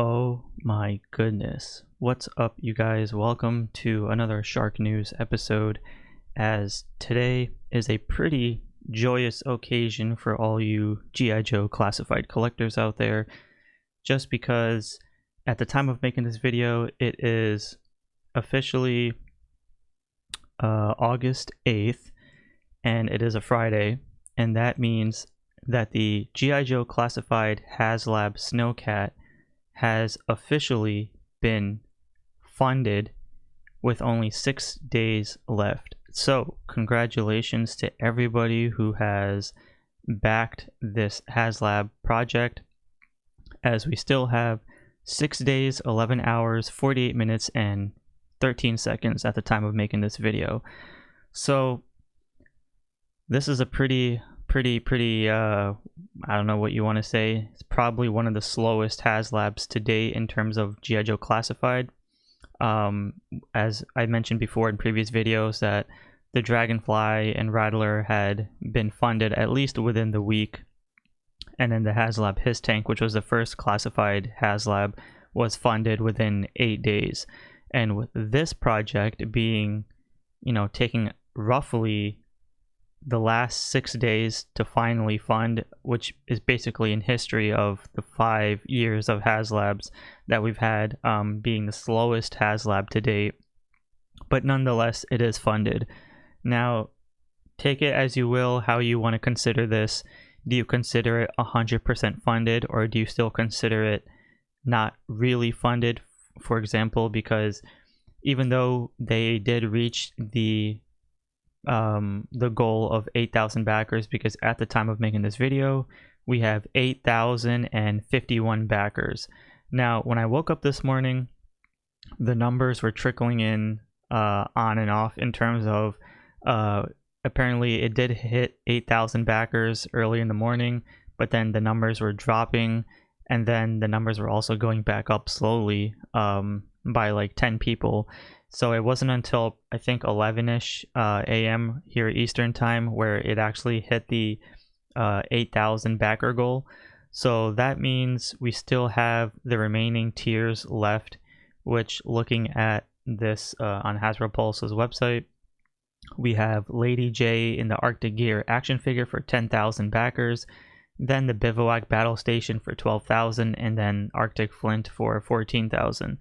Oh my goodness. What's up, you guys? Welcome to another SHARKNEWZ episode, as today is a pretty joyous occasion for all you G.I. Joe classified collectors out there, just because at the time of making this video, it is officially August 8th, and it is a Friday, and that means that the G.I. Joe Classified HasLab Snowcat has officially been funded with only 6 days left. So congratulations to everybody who has backed this HasLab project, as we still have 6 days, 11 hours, 48 minutes, and 13 seconds at the time of making this video. So this is a pretty I don't know what you want to say. It's probably one of the slowest HasLabs to date in terms of G.I. Joe Classified. As I mentioned before in previous videos, that the Dragonfly and Rattler had been funded at least within the week, and then the HasLab His Tank, which was the first classified HasLab, was funded within 8 days. And with this project being, taking roughly the last 6 days to finally fund, which is basically in history of the 5 years of HasLabs that we've had, being the slowest HasLab to date, but nonetheless it is funded. Now take it as you will, how you want to consider this. Do you consider it 100% funded, or do you still consider it not really funded? For example, because even though they did reach the goal of 8,000 backers, because at the time of making this video we have 8,051 backers. Now when I woke up this morning, the numbers were trickling in on and off in terms of apparently it did hit 8,000 backers early in the morning, but then the numbers were dropping, and then the numbers were also going back up slowly by like 10 people. So it wasn't until I think 11ish a.m. here Eastern time where it actually hit the 8,000 backer goal. So that means we still have the remaining tiers left, which, looking at this on Hasbro Pulse's website, we have Lady Jaye in the Arctic Gear action figure for 10,000 backers, then the Bivouac Battle Station for 12,000, and then Arctic Flint for 14,000.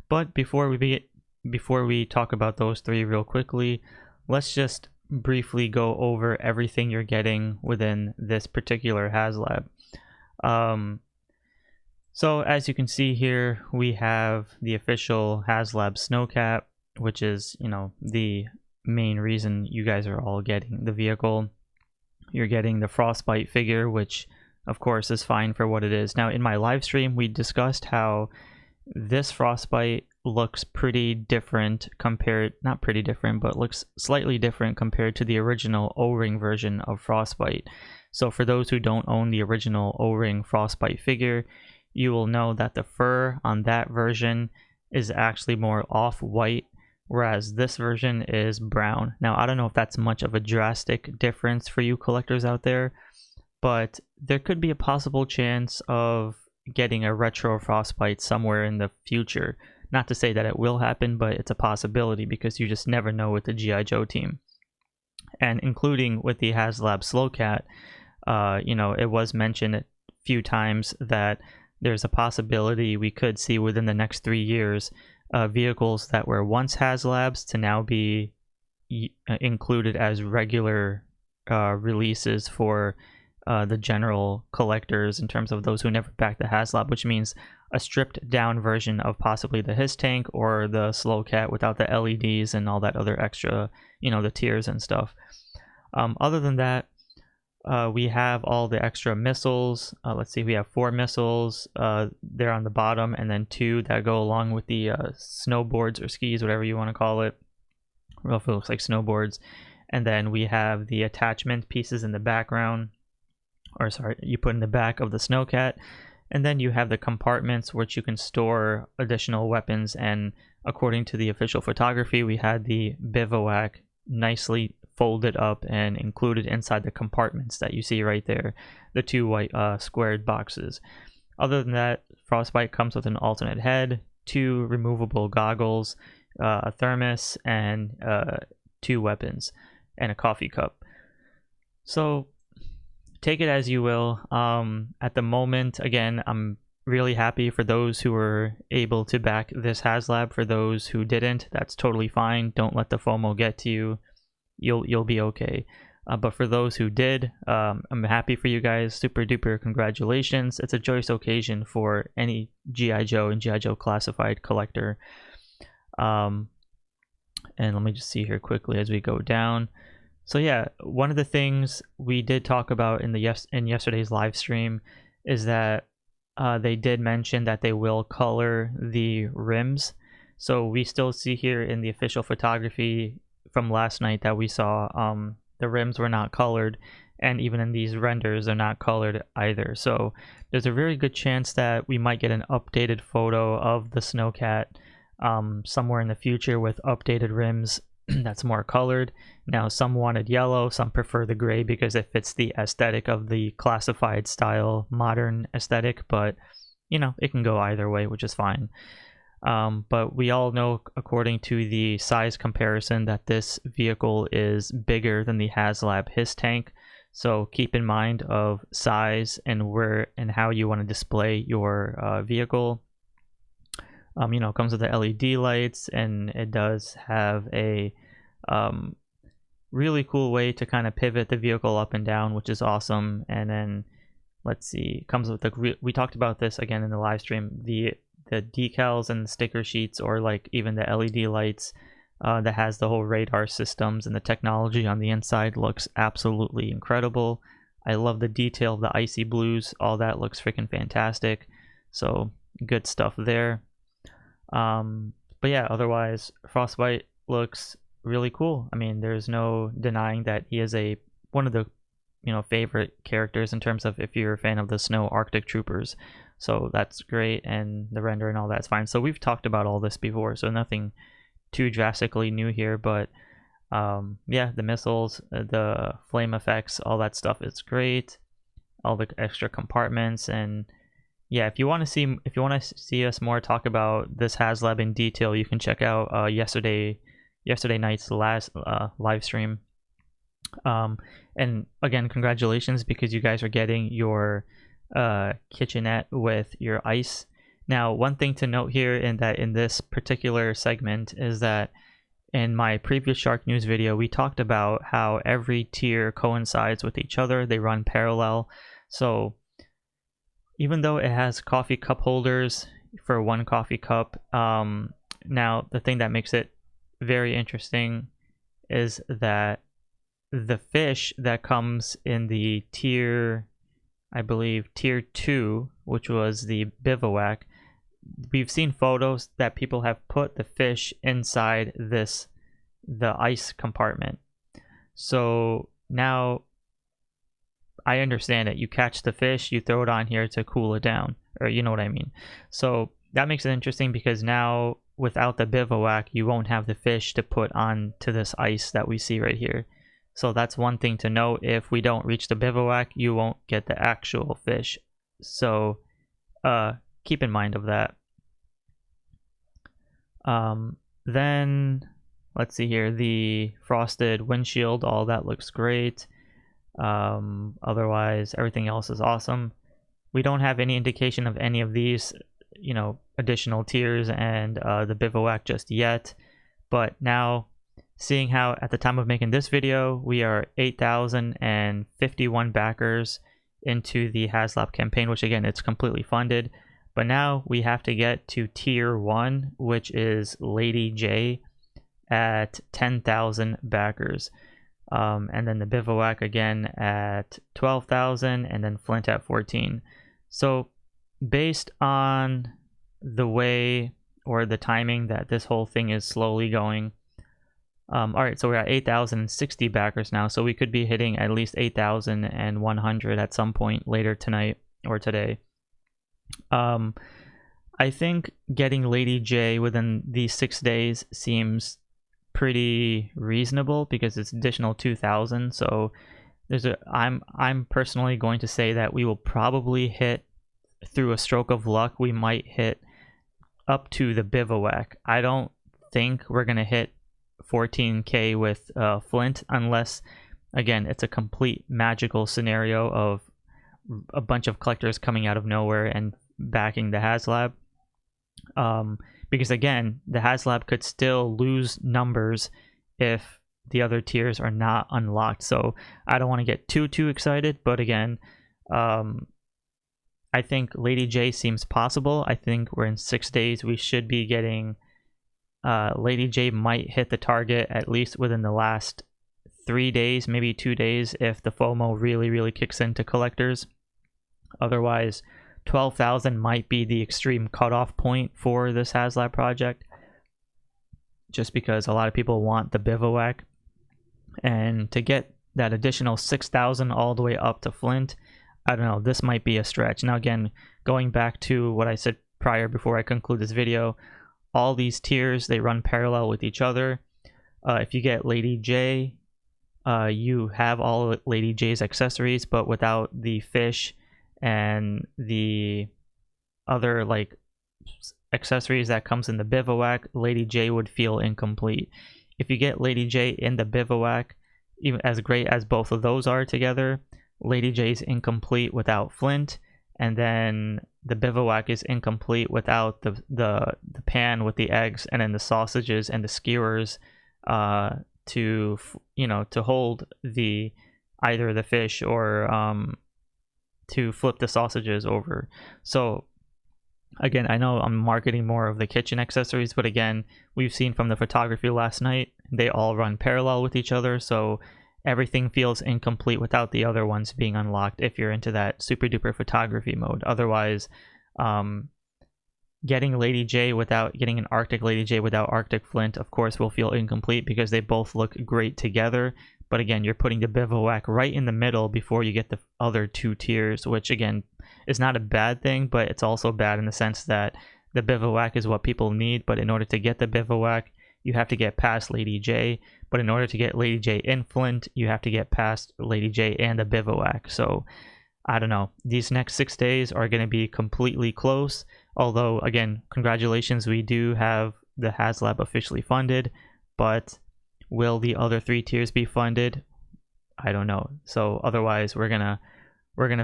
But before we talk about those three real quickly, let's just briefly go over everything you're getting within this particular HasLab. So as you can see here, we have the official HasLab Snowcat, which is, the main reason you guys are all getting the vehicle. You're getting the Frostbite figure, which of course is fine for what it is. Now in my live stream, we discussed how this Frostbite looks pretty different not pretty different, but looks slightly different compared to the original O-ring version of Frostbite. So for those who don't own the original O-ring Frostbite figure, you will know that the fur on that version is actually more off-white, whereas this version is brown. Now I don't know if that's much of a drastic difference for you collectors out there, but there could be a possible chance of getting a retro Frostbite somewhere in the future. Not to say that it will happen, but it's a possibility, because you just never know with the G.I. Joe team. And including with the HasLab Slowcat, it was mentioned a few times that there's a possibility we could see within the next 3 years vehicles that were once HasLabs to now be included as regular releases for the general collectors, in terms of those who never backed the HasLab, which means a stripped down version of possibly the His Tank or the Slowcat without the LEDs and all that other extra, the tiers and stuff. Other than that, we have all the extra missiles. Let's see, we have 4 missiles there on the bottom, and then 2 that go along with the snowboards or skis, whatever you want to call it. Roughly looks like snowboards. And then we have the attachment pieces in the background, or sorry, you put in the back of the Snowcat. And then you have the compartments which you can store additional weapons, and according to the official photography, we had the Bivouac nicely folded up and included inside the compartments that you see right there, the 2 white squared boxes. Other than that, Frostbite comes with an alternate head, 2 removable goggles, a thermos, and 2 weapons, and a coffee cup. So take it as you will. At the moment, again, I'm really happy for those who were able to back this HasLab. For those who didn't, that's totally fine. Don't let the FOMO get to you. You'll be okay. But for those who did, I'm happy for you guys. Super duper congratulations. It's a joyous occasion for any G.I. Joe and G.I. Joe Classified collector. And let me just see here quickly as we go down. So yeah, one of the things we did talk about in yesterday's live stream is that they did mention that they will color the rims. So we still see here in the official photography from last night that we saw the rims were not colored, and even in these renders they're not colored either. So there's a very good chance that we might get an updated photo of the Snowcat somewhere in the future with updated rims that's more colored. Now some wanted yellow, some prefer the gray because it fits the aesthetic of the classified style modern aesthetic, but you know, it can go either way, which is fine. But we all know, according to the size comparison, that this vehicle is bigger than the HasLab HISS tank. So keep in mind of size and where and how you want to display your vehicle. You know, it comes with the LED lights, and it does have a really cool way to kind of pivot the vehicle up and down, which is awesome. And then let's see, it comes with the, we talked about this again in the live stream, the decals and the sticker sheets, or like even the LED lights that has the whole radar systems, and the technology on the inside looks absolutely incredible. I love the detail of the icy blues. All that looks freaking fantastic. So good stuff there. But yeah, otherwise Frostbite looks really cool. I mean, there's no denying that he is one of the, you know, favorite characters in terms of if you're a fan of the Snow Arctic Troopers. So that's great, and the render and all that's fine. So we've talked about all this before, so nothing too drastically new here, but yeah, the missiles, the flame effects, all that stuff is great. All the extra compartments, and yeah, if you want to see us more talk about this HasLab in detail, you can check out yesterday night's last live stream. And again, congratulations, because you guys are getting your kitchenette with your ice. Now, one thing to note here in this particular segment is that in my previous SHARKNEWZ video, we talked about how every tier coincides with each other. They run parallel. So even though it has coffee cup holders for one coffee cup, now the thing that makes it very interesting is that the fish that comes in the tier, I believe tier 2, which was the Bivouac, we've seen photos that people have put the fish inside the ice compartment. So now I understand it. You catch the fish, you throw it on here to cool it down, or you know what I mean. So that makes it interesting, because now without the Bivouac, you won't have the fish to put on to this ice that we see right here. So that's one thing to note. If we don't reach the Bivouac, you won't get the actual fish. So keep in mind of that. Then let's see here, the frosted windshield, all that looks great. Otherwise everything else is awesome. We don't have any indication of any of these, you know, additional tiers and the Bivouac just yet, but now seeing how at the time of making this video we are 8,051 backers into the HasLab campaign, which again, it's completely funded, but now we have to get to tier 1, which is Lady Jaye at 10,000 backers, and then the Bivouac again at 12,000, and then Flint at 14. So based on the way or the timing that this whole thing is slowly going, all right, so we're at 8,060 backers now, so we could be hitting at least 8,100 at some point later tonight or today. I think getting Lady Jaye within these 6 days seems pretty reasonable, because it's additional 2,000. So there's I'm personally going to say that we will probably hit through a stroke of luck, we might hit up to the Bivouac. I don't think we're gonna hit 14k with Flint unless, again, it's a complete magical scenario of a bunch of collectors coming out of nowhere and backing the Haslab. Because again, the Haslab could still lose numbers if the other tiers are not unlocked. So I don't want to get too excited, but again, I think Lady Jaye seems possible. I think we're in 6 days. We should be getting Lady Jaye might hit the target at least within the last 3 days, maybe 2 days, if the FOMO really kicks into collectors. Otherwise, 12,000 might be the extreme cutoff point for this Haslab project, just because a lot of people want the Bivouac. And to get that additional 6,000 all the way up to Flint, I don't know, this might be a stretch. Now again, going back to what I said prior before I conclude this video, all these tiers, they run parallel with each other. If you get Lady Jaye, you have all Lady Jaye's accessories, but without the fish and the other like accessories that comes in the Bivouac, Lady Jaye would feel incomplete. If you get Lady Jaye in the Bivouac, even as great as both of those are together, Lady Jaye's incomplete without Flint, and then the Bivouac is incomplete without the pan with the eggs and then the sausages and the skewers to hold the either the fish or to flip the sausages over. So again, I know I'm marketing more of the kitchen accessories, but again, we've seen from the photography last night, they all run parallel with each other, so everything feels incomplete without the other ones being unlocked if you're into that super duper photography mode. Otherwise, getting Lady Jaye without getting an Arctic Lady Jaye without Arctic Flint, of course, will feel incomplete because they both look great together. But again, you're putting the Bivouac right in the middle before you get the other 2 tiers, which again is not a bad thing, but it's also bad in the sense that the Bivouac is what people need. But in order to get the Bivouac, you have to get past Lady Jaye. But in order to get Lady Jaye in Flint, you have to get past Lady Jaye and the Bivouac. So I don't know. These next 6 days are going to be completely close. Although, again, congratulations, we do have the Haslab officially funded. But will the other 3 tiers be funded? I don't know. So otherwise, we're gonna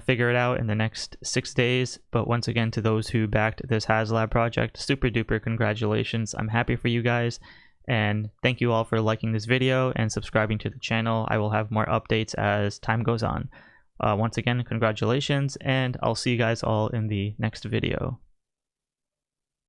figure it out in the next 6 days. But once again, to those who backed this Haslab project, super duper congratulations. I'm happy for you guys. And thank you all for liking this video and subscribing to the channel. I will have more updates as time goes on. Once again, congratulations, and I'll see you guys all in the next video.